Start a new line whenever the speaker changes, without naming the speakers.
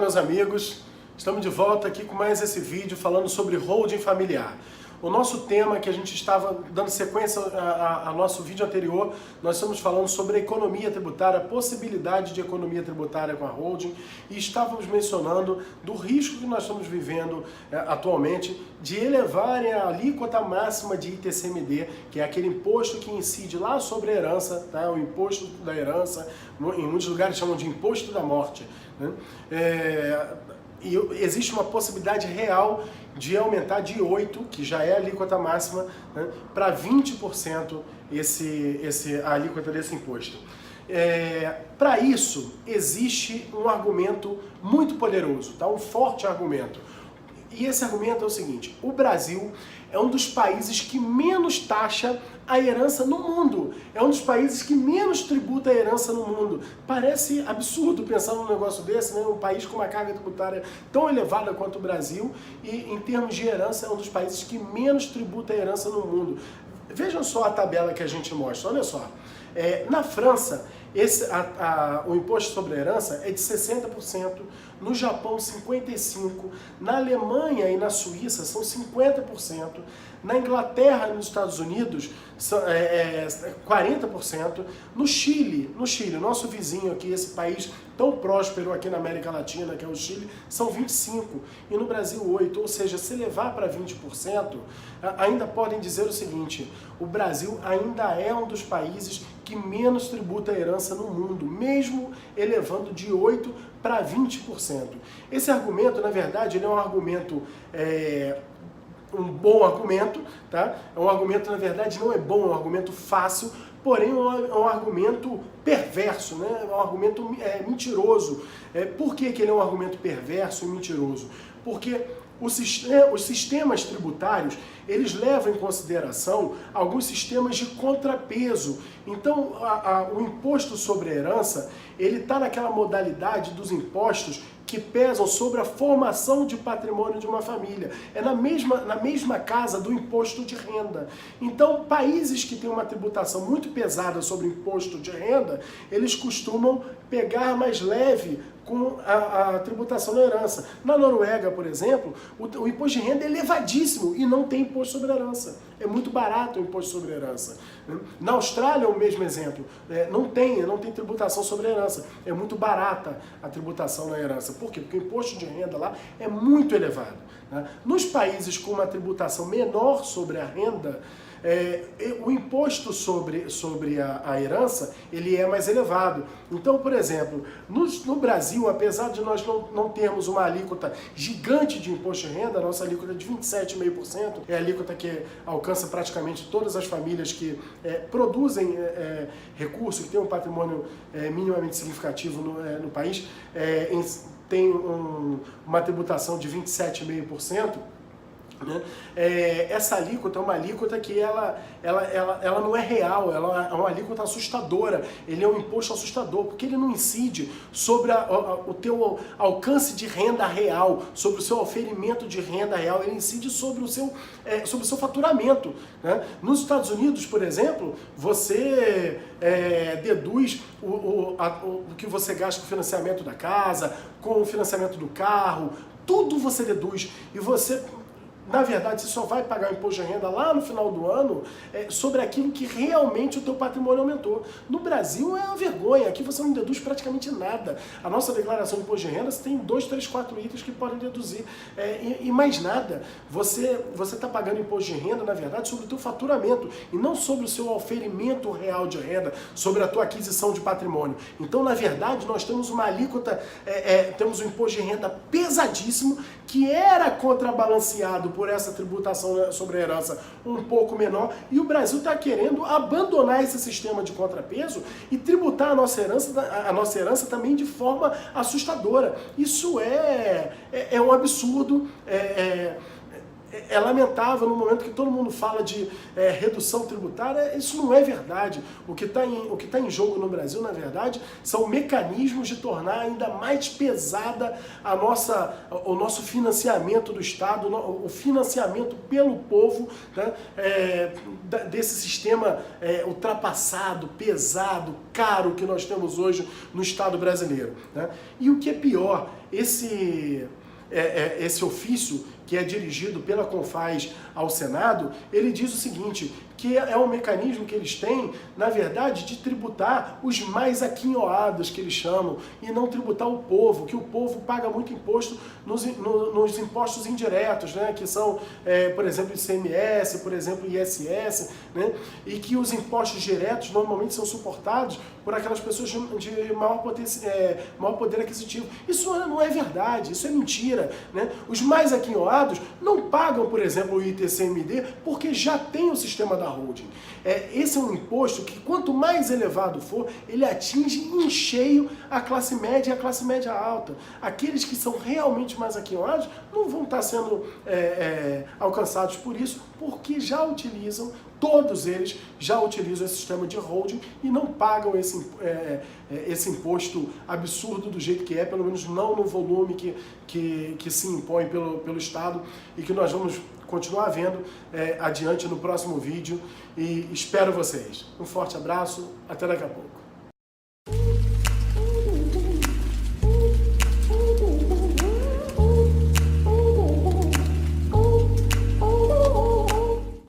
meus amigos, estamos de volta aqui com mais esse vídeo falando sobre holding familiar. O nosso tema que a gente estava dando sequência ao nosso vídeo anterior, nós estamos falando sobre a economia tributária, a possibilidade de economia tributária com a holding, e estávamos mencionando do risco que nós estamos vivendo atualmente de elevarem a alíquota máxima de ITCMD, que é aquele imposto que incide lá sobre a herança, tá? O imposto da herança, em muitos lugares chamam de imposto da morte, né? E existe uma possibilidade real de aumentar de 8%, que já é a alíquota máxima, né, para 20% a alíquota desse imposto. Para isso, existe um argumento muito poderoso, tá? Um forte argumento. E esse argumento é o seguinte: o Brasil é um dos países que menos taxa a herança no mundo. É um dos países que menos tributa a herança no mundo. Parece absurdo pensar num negócio desse, né? Um país com uma carga tributária tão elevada quanto o Brasil e, em termos de herança, é um dos países que menos tributa a herança no mundo. Vejam só a tabela que a gente mostra, olha só. Na França, o imposto sobre a herança é de 60%, no Japão 55%, na Alemanha e na Suíça são 50%, na Inglaterra e nos Estados Unidos 40%, no Chile, nosso vizinho aqui, esse país tão próspero aqui na América Latina, que é o Chile, são 25%, e no Brasil 8%, ou seja, se levar para 20%, ainda podem dizer o seguinte: o Brasil ainda é um dos países que menos tributa a herança no mundo, mesmo elevando de 8% para 20%. Esse argumento, na verdade, ele é um argumento, um bom argumento, tá? É um argumento, na verdade, não é bom, é um argumento fácil, porém é um argumento perverso, né? É um argumento mentiroso. Por que ele é um argumento perverso e mentiroso? Porque os sistemas tributários, eles levam em consideração alguns sistemas de contrapeso. Então, o imposto sobre a herança, ele está naquela modalidade dos impostos que pesam sobre a formação de patrimônio de uma família. É na mesma casa do imposto de renda. Então, países que têm uma tributação muito pesada sobre o imposto de renda, eles costumam pegar mais leve com a tributação da herança. Na Noruega, por exemplo, o imposto de renda é elevadíssimo e não tem imposto sobre a herança. É muito barato o imposto sobre a herança. Na Austrália é o mesmo exemplo. Não tem tributação sobre a herança. É muito barata a tributação na herança. Por quê? Porque o imposto de renda lá é muito elevado, né? Nos países com uma tributação menor sobre a renda, o imposto sobre a herança, ele é mais elevado. Então, por exemplo, no Brasil, apesar de nós não termos uma alíquota gigante de imposto de renda, a nossa alíquota é de 27,5%, é a alíquota que alcança praticamente todas as famílias que produzem recursos, que têm um patrimônio minimamente significativo no país, tem uma tributação de 27,5%. Né? Essa alíquota é uma alíquota que ela não é real, ela é uma alíquota assustadora, ele é um imposto assustador, porque ele não incide sobre o teu alcance de renda real, sobre o seu oferimento de renda real, ele incide sobre o seu faturamento, né? Nos Estados Unidos, por exemplo, você deduz o que você gasta com o financiamento da casa, com o financiamento do carro, tudo você deduz, e você, na verdade, você só vai pagar o imposto de renda lá no final do ano sobre aquilo que realmente o teu patrimônio aumentou. No Brasil é uma vergonha, aqui você não deduz praticamente nada. A nossa declaração de imposto de renda, você tem 2, 3, 4 itens que podem deduzir, e mais nada. Você está pagando imposto de renda, na verdade, sobre o teu faturamento e não sobre o seu oferimento real de renda, sobre a tua aquisição de patrimônio. Então, na verdade, nós temos uma alíquota, temos um imposto de renda pesadíssimo que era contrabalanceado por essa tributação sobre a herança um pouco menor, e o Brasil está querendo abandonar esse sistema de contrapeso e tributar a nossa herança também de forma assustadora. Isso é um absurdo. é lamentável no momento que todo mundo fala de redução tributária, isso não é verdade. O que está em jogo no Brasil, na verdade, são mecanismos de tornar ainda mais pesada o nosso financiamento do Estado, o financiamento pelo povo, né, desse sistema ultrapassado, pesado, caro que nós temos hoje no Estado brasileiro. Né? E o que é pior, esse ofício que é dirigido pela Confaz ao Senado, ele diz o seguinte, que é um mecanismo que eles têm, na verdade, de tributar os mais aquinhoados, que eles chamam, e não tributar o povo, que o povo paga muito imposto nos impostos indiretos, né, que são, por exemplo, ICMS, por exemplo, ISS, né, e que os impostos diretos normalmente são suportados por aquelas pessoas de maior poder aquisitivo. Isso não é verdade, isso é mentira. Né? Os mais aquinhoados não pagam, por exemplo, o ITCMD porque já tem o sistema da holding. Esse é um imposto que, quanto mais elevado for, ele atinge em cheio a classe média e a classe média alta. Aqueles que são realmente mais aquinhoados não vão estar sendo alcançados por isso, porque já utilizam, todos eles já utilizam esse sistema de holding e não pagam esse imposto absurdo do jeito que pelo menos não no volume que se impõe pelo Estado e que nós vamos continuar vendo adiante no próximo vídeo e espero vocês. Um forte abraço, até daqui a pouco.